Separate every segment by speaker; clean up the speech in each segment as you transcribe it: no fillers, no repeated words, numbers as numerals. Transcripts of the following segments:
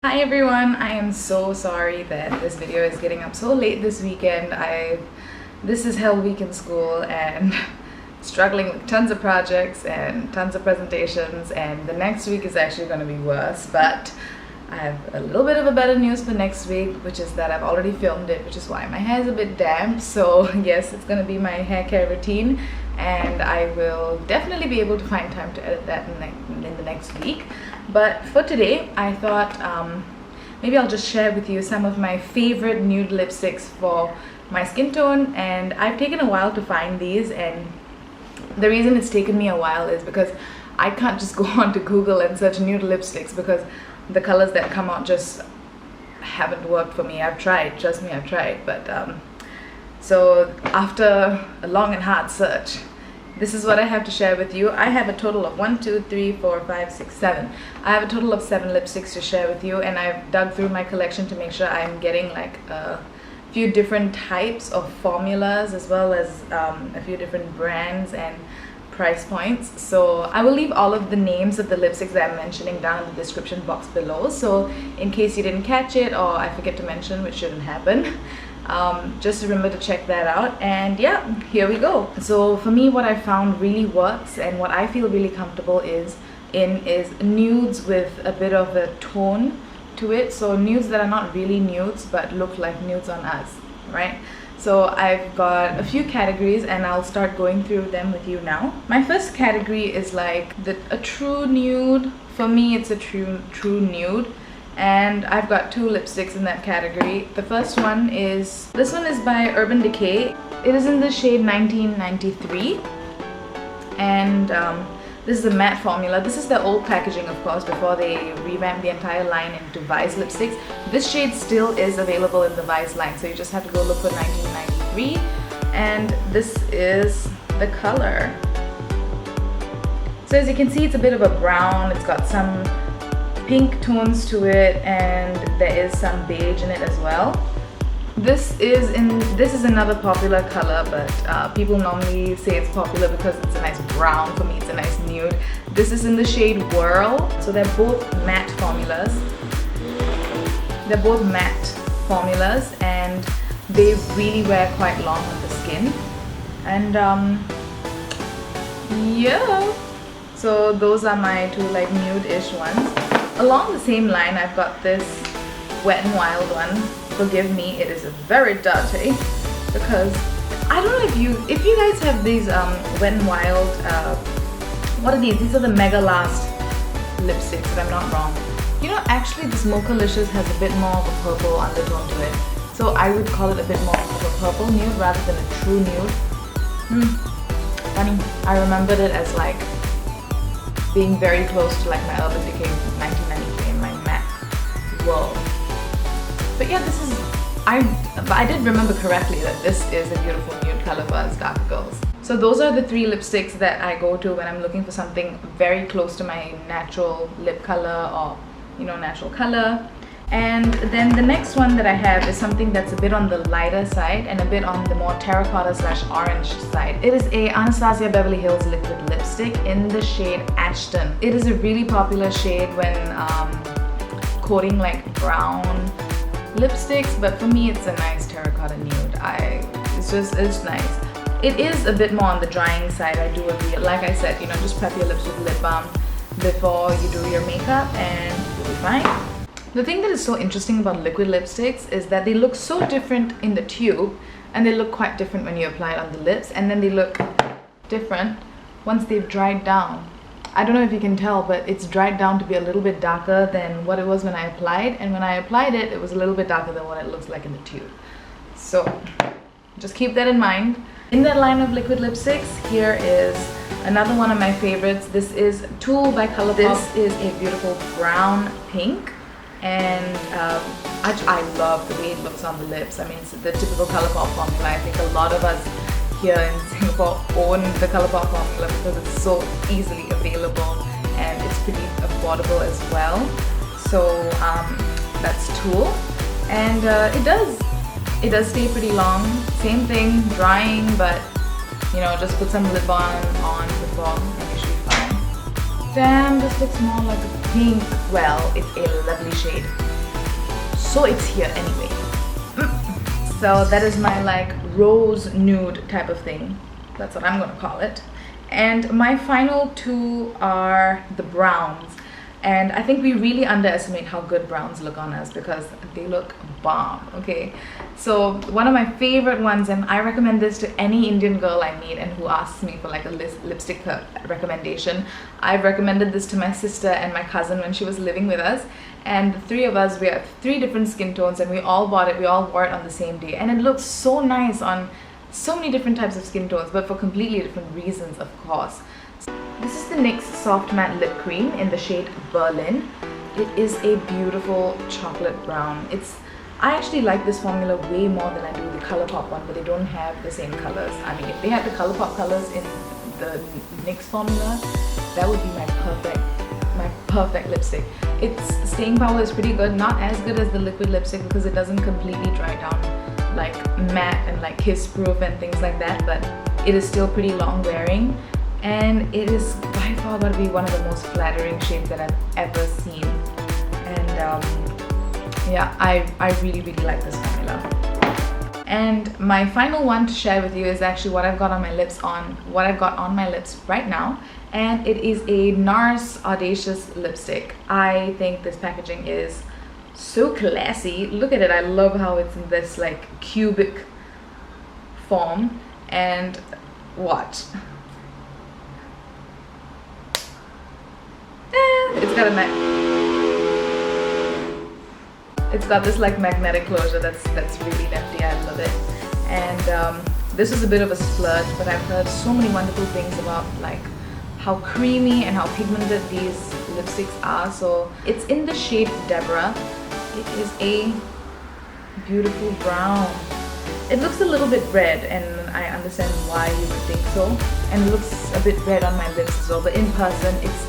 Speaker 1: Hi everyone, I am so sorry that this video is getting up so late this weekend. This is Hell Week in school and struggling with tons of projects and tons of presentations, and the next week is actually going to be worse, but I have a little bit of a better news for next week, which is that I've already filmed it, which is why my hair is a bit damp. So yes, it's going to be my hair care routine, and I will definitely be able to find time to edit that in the next week. But for today, I thought maybe I'll just share with you some of my favorite nude lipsticks for my skin tone. And I've taken a while to find these, and the reason it's taken me a while is because I can't just go onto Google and search nude lipsticks, because the colors that come out just haven't worked for me. I've tried, trust me, I've tried. But so after a long and hard search, this is what I have to share with you. I have a total of 1, 2, 3, 4, 5, 6, 7. I have a total of 7 lipsticks to share with you, and I've dug through my collection to make sure I'm getting like a few different types of formulas, as well as a few different brands and price points. So I will leave all of the names of the lipsticks that I'm mentioning down in the description box below, so in case you didn't catch it or I forget to mention, which shouldn't happen, just remember to check that out. And yeah, here we go. So for me, what I found really works and what I feel really comfortable is nudes with a bit of a tone to it. So nudes that are not really nudes but look like nudes on us, right? So I've got a few categories and I'll start going through them with you now. My first category is like a true nude. For me, it's a true nude. And I've got 2 lipsticks in that category. The first one is, this one is by Urban Decay. It is in the shade 1993. And this is a matte formula. This is the old packaging, of course, before they revamped the entire line into Vice lipsticks. This shade still is available in the Vice line, so you just have to go look for 1993. And this is the color. So as you can see, it's a bit of a brown. It's got some pink tones to it, and there is some beige in it as well. This is another popular color, but people normally say it's popular because it's a nice brown. For me, it's a nice nude. This is in the shade Whirl. So they're both matte formulas. And they really wear quite long on the skin. And yeah, so those are my 2 like nude-ish ones. Along the same line, I've got this Wet n Wild one. Forgive me, it is very dirty, because I don't know if you guys have these Wet n Wild, what are these? These are the Megalast lipsticks, if I'm not wrong. You know, actually this Mochalicious has a bit more of a purple undertone to it. So I would call it a bit more of a purple nude rather than a true nude. Funny, I remembered it as like being very close to like my Urban Decay 1993 and my MAC Whirl. But yeah, this is, I did remember correctly that this is a beautiful nude color for us dark girls. So those are the 3 lipsticks that I go to when I'm looking for something very close to my natural lip color, or you know, natural color. And then the next one that I have is something that's a bit on the lighter side and a bit on the more terracotta / orange side. It is a Anastasia Beverly Hills liquid lipstick in the shade Ashton. It is a really popular shade when coating like brown lipsticks, but for me it's a nice terracotta nude. It's nice. It is a bit more on the drying side, I do agree. Like I said, you know, just prep your lips with lip balm before you do your makeup and you'll be fine. The thing that is so interesting about liquid lipsticks is that they look so different in the tube, and they look quite different when you apply it on the lips, and then they look different once they've dried down. I don't know if you can tell, but it's dried down to be a little bit darker than what it was when I applied, and when I applied it, it was a little bit darker than what it looks like in the tube. So just keep that in mind. In that line of liquid lipsticks, here is another one of my favorites. This is Tulle by Colourpop. This is a beautiful brown pink. And I love the way it looks on the lips. I mean, it's the typical Colourpop formula. I think a lot of us here in Singapore own the Colourpop formula because it's so easily available and it's pretty affordable as well. So that's Tulle, and it does stay pretty long. Same thing, drying, but you know, just put some lip balm on before and you should be fine. Damn, this looks more like a pink. Well, it's a lovely shade. so it's here anyway. So that is my like rose nude type of thing. That's what I'm gonna call it. And my final two are the browns. And I think we really underestimate how good browns look on us because they look bomb, okay? So one of my favorite ones, and I recommend this to any Indian girl I meet and who asks me for like a lipstick recommendation. I've recommended this to my sister and my cousin when she was living with us. And the three of us, we have 3 different skin tones and we all bought it, we all wore it on the same day. And it looks so nice on so many different types of skin tones, but for completely different reasons, of course. This is the NYX Soft Matte Lip Cream in the shade Berlin. It is a beautiful chocolate brown. I actually like this formula way more than I do the Colourpop one, but they don't have the same colors. I mean, if they had the Colourpop colors in the NYX formula, that would be my perfect lipstick. Its staying power is pretty good, not as good as the liquid lipstick because it doesn't completely dry down like matte and like kiss proof and things like that, but it is still pretty long wearing. And it is by far going to be one of the most flattering shades that I've ever seen. And yeah, I really like this formula. And my final one to share with you is actually what I've got on my lips right now. And it is a NARS Audacious lipstick. I think this packaging is so classy. Look at it. I love how it's in this like cubic form. And watch. It's got this like magnetic closure that's really nifty. I love it. And this is a bit of a splurge, but I've heard so many wonderful things about like how creamy and how pigmented these lipsticks are. So it's in the shade Deborah. It is a beautiful brown. It looks a little bit red, and I understand why you would think so. And it looks a bit red on my lips as well, but in person it's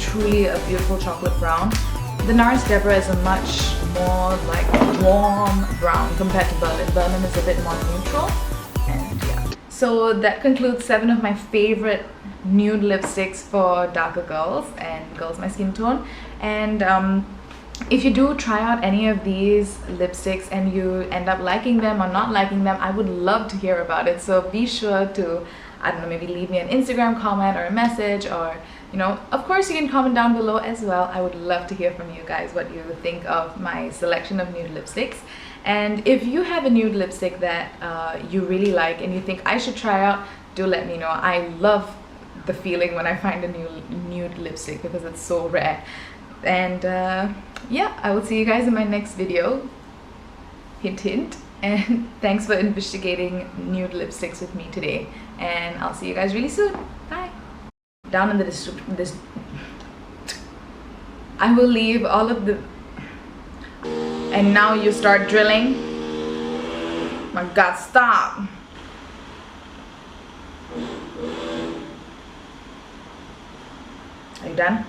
Speaker 1: truly a beautiful chocolate brown. The NARS Deborah is a much more like warm brown compared to Berlin. Berlin is a bit more neutral. And yeah. So that concludes 7 of my favorite nude lipsticks for darker girls and girls my skin tone. And if you do try out any of these lipsticks and you end up liking them or not liking them, I would love to hear about it. So be sure to, I don't know, maybe leave me an Instagram comment or a message, or you know, of course you can comment down below as well. I would love to hear from you guys what you think of my selection of nude lipsticks. And if you have a nude lipstick that you really like and you think I should try out, do let me know. I love the feeling when I find a new nude lipstick because it's so rare. And yeah, I will see you guys in my next video. Hint hint. And thanks for investigating nude lipsticks with me today. And I'll see you guys really soon. Bye. Down in the description, I will leave all of the. And now you start drilling. My God, stop. Are you done?